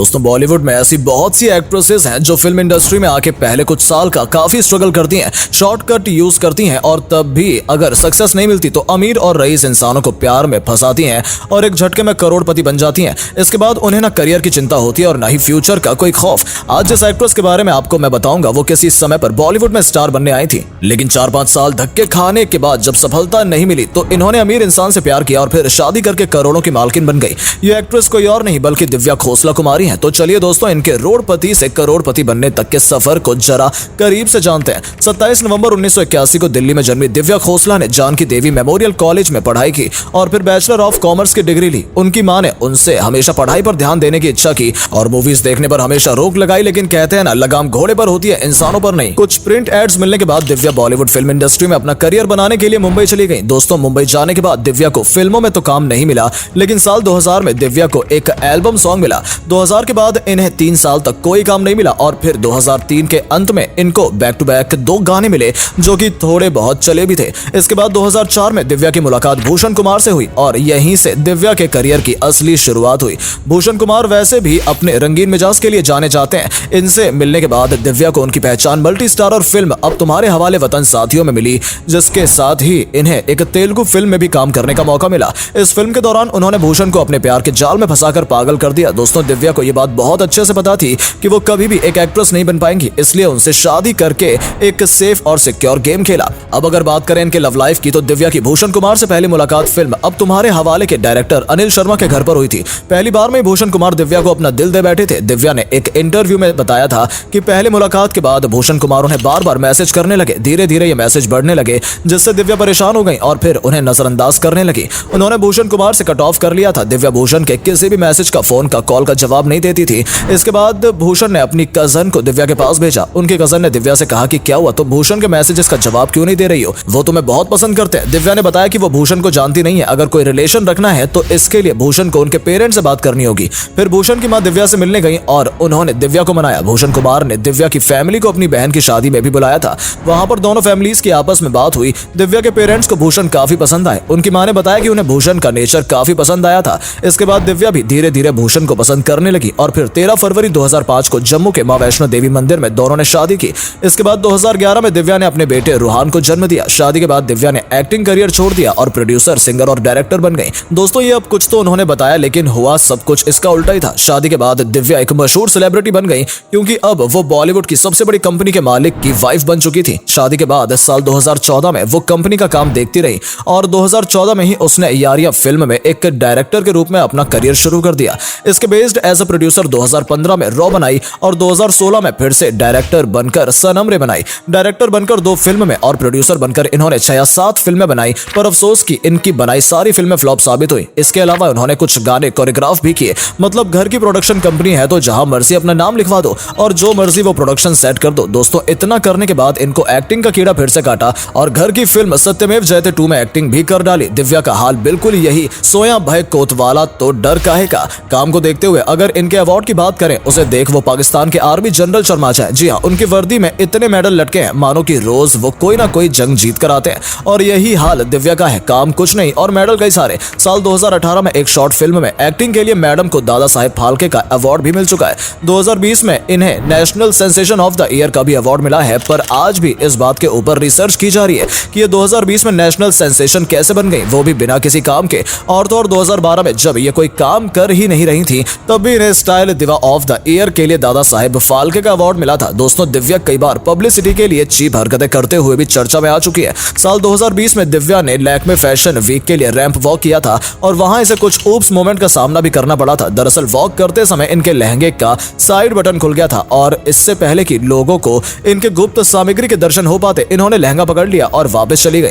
दोस्तों बॉलीवुड में ऐसी बहुत सी एक्ट्रेसेस हैं जो फिल्म इंडस्ट्री में आके पहले कुछ साल का काफी स्ट्रगल करती हैं, शॉर्टकट यूज करती हैं और तब भी अगर सक्सेस नहीं मिलती तो अमीर और रईस इंसानों को प्यार में फंसाती हैं और एक झटके में करोड़पति बन जाती हैं। इसके बाद उन्हें ना करियर की चिंता होती है और ना ही फ्यूचर का कोई खौफ। आज जिस एक्ट्रेस के बारे में आपको मैं बताऊंगा वो किसी समय पर बॉलीवुड में स्टार बनने आई थी, लेकिन 4-5 साल धक्के खाने के बाद जब सफलता नहीं मिली तो इन्होंने अमीर इंसान से प्यार किया और फिर शादी करके करोड़ों की मालकिन बन गई। ये एक्ट्रेस कोई और नहीं बल्कि दिव्या खोसला कुमारी हैं। तो चलिए दोस्तों इनके रोडपति से करोड़पति बनने तक के सफर को जरा करीब से जानते हैं। 27 नवंबर 1981 को दिल्ली में जन्मी दिव्या खोसला ने जानकी देवी मेमोरियल कॉलेज में पढ़ाई की और फिर बैचलर ऑफ कॉमर्स की डिग्री ली। उनकी मां ने उनसे हमेशा पढ़ाई पर ध्यान देने की इच्छा की और मूवीज देखने पर हमेशा रोक लगाई, लेकिन कहते हैं ना लगाम घोड़े पर होती है इंसानों पर नहीं। कुछ प्रिंट एड्स मिलने के बाद दिव्या बॉलीवुड फिल्म इंडस्ट्री में अपना करियर बनाने के लिए मुंबई चली गई। दोस्तों मुंबई जाने के बाद दिव्या को फिल्मों में तो काम नहीं मिला, लेकिन साल 2000 में दिव्या को एक एल्बम सॉन्ग मिला। 2000 के बाद इन्हें 3 साल तक कोई काम नहीं मिला और फिर 2003 के अंत में इनको बैक टू बैक 2 गाने मिले जो कि थोड़े बहुत चले भी थे। इसके बाद 2004 में दिव्या की मुलाकात भूषण कुमार से हुई और यहीं से दिव्या के करियर की असली शुरुआत हुई। भूषण कुमार वैसे भी अपने रंगीन मिजाज के लिए जाने जाते हैं। इनसे मिलने के बाद दिव्या को उनकी पहचान मल्टी स्टारर फिल्म अब तुम्हारे हवाले वतन साथियों में मिली, जिसके साथ ही इन्हें एक तेलुगु फिल्म में भी काम करने का मौका मिला। इस फिल्म के दौरान उन्होंने भूषण को अपने प्यार के जाल में फंसाकर पागल कर दिया। दोस्तों दिव्या को यह बात बहुत अच्छे से पता थी कि वो कभी भी एक एक्ट्रेस नहीं बन पाएंगी, इसलिए उनसे शादी करके एक सेफ और सिक्योर गेम खेला। अब अगर बात करें इनके लव लाइफ की तो दिव्या की भूषण कुमार से पहली मुलाकात फिल्म अब तुम्हारे हवाले के डायरेक्टर अनिल शर्मा के घर पर हुई थी। पहली बार में भूषण कुमार दिव्या को अपना दिल दे बैठे थे। दिव्या ने एक इंटरव्यू में बताया था कि पहले मुलाकात के बाद भूषण कुमार उन्हें बार बार मैसेज करने लगे। धीरे धीरे ये मैसेज बढ़ने लगे जिससे दिव्या परेशान हो गई और फिर उन्हें नजरअंदाज करने लगी। उन्होंने भूषण कुमार से कट ऑफ कर लिया था। दिव्या भूषण के किसी भी मैसेज का, फोन का, कॉल का जवाब नहीं देती थी। इसके बाद भूषण ने अपनी कजन को दिव्या के पास भेजा। उनके कजन ने दिव्या से कहा कि क्या हुआ, तो भूषण के मैसेजेस का जवाब क्यों नहीं दे रही हो, वो तुम्हें बहुत पसंद करते हैं। दिव्या ने बताया कि वो भूषण को जानती नहीं है, अगर कोई रिलेशन रखना है तो इसके लिए भूषण को उनके पेरेंट्स से बात करनी होगी। फिर भूषण की मां दिव्या से मिलने गई और उन्होंने दिव्या को मनाया। भूषण कुमार ने दिव्या की फैमिली को अपनी बहन की शादी में भी बुलाया था। वहां पर दोनों फैमिलीज की आपस में बात हुई। दिव्या के पेरेंट्स को भूषण काफी पसंद आए। उनकी मां ने बताया कि उन्हें भूषण का नेचर काफी पसंद आया था। इसके बाद दिव्या भी धीरे धीरे भूषण को पसंद करने लगी और फिर 13 फरवरी 2005 को जम्मू के मां वैष्णो देवी मंदिर में दोनों ने शादी की। इसके बाद 2011 में दिव्या ने अपने बेटे रूहान को जन्म दिया। शादी के बाद दिव्या ने एक्टिंग करियर छोड़ दिया और प्रोड्यूसर, सिंगर और डायरेक्टर बन गई। दोस्तों ये अब कुछ तो उन्होंने बताया, लेकिन हुआ सब कुछ इसका उल्टा ही था। शादी के बाद दिव्या एक मशहूर सेलिब्रिटी बन गई क्योंकि अब वो बॉलीवुड की सबसे बड़ी कंपनी के मालिक की वाइफ बन चुकी थी। शादी के बाद साल 2014 में वो कंपनी का काम देखती रही और 2014 में ही उसने यारियां फिल्म में एक डायरेक्टर के रूप में अपना करियर शुरू कर दिया। इसके बेस्ड एज अ प्रोड्यूसर 2015 में रॉ बनाई और 2016 में फिर से डायरेक्टर बनकर सनम रे बनाई। डायरेक्टर बनकर 2 फिल्म में और प्रोड्यूसर बनकर इन्होंने 6 या 7 फिल्में बनाई, पर अफसोस कि इनकी बनाई सारी फिल्में फ्लॉप साबित हुई। इसके अलावा उन्होंने कुछ गाने कोरियोग्राफ भी किए। मतलब घर की प्रोडक्शन कंपनी है तो जहां मर्जी अपना नाम लिखवा दो और जो मर्जी वो प्रोडक्शन सेट कर दो। दोस्तों इतना करने के बाद इनको एक्टिंग का कीड़ा फिर से काटा और घर की फिल्म सत्यमेव जयते 2 में एक्टिंग भी कर डाली। दिव्या का हाल बिल्कुल यही, सोया भय कोतवाला तो डर काहे का। काम को देखते हुए अगर इनके अवार्ड की बात करें, उसे देख वो पाकिस्तान के आर्मी जनरल शर्माचा है। जी हाँ, उनकी वर्दी में इतने मेडल लटके हैं मानो कि रोज वो कोई ना कोई जंग जीत कर आते हैं और यही हाल दिव्या का है। काम कुछ नहीं और मेडल कई सारे। साल 2018 में एक शॉर्ट फिल्म में एक्टिंग के लिए मैडम को दादा साहेब फाल्के का अवार्ड भी मिल चुका है। 2020 में इन्हें national sensation of the year का भी अवार्ड मिला है, पर आज भी इस बात के ऊपर रिसर्च की जा रही है कि ये 2020 में नेशनल सेंसेशन कैसे बन गई, वो भी बिना किसी काम के। और तो और 2012 में जब ये कोई काम कर ही नहीं रही थी तब भी इन्हें स्टाइल दिवा ऑफ द ईयर के लिए दादा साहेब फाल्के का अवार्ड मिला था। दोस्तों दिव्या कई बार पब्लिसिटी के लिए चीप हरकतें करते हुए भी चर्चा में आ चुकी है। साल 2020 में दिव्या ने लैक्मे फैशन वीक के लिए रैंप वॉक किया था और वहां इसे कुछ ऊप्स मोमेंट का सामना भी करना पड़ा था। दरअसल वॉक करते समय इनके लहंगे का साइड बटन खुल गया था और इससे पहले कि लोगों को इनके गुप्त सामग्री के दर्शन हो पाते, इन्होंने लहंगा पकड़ लिया और वापस चली गई।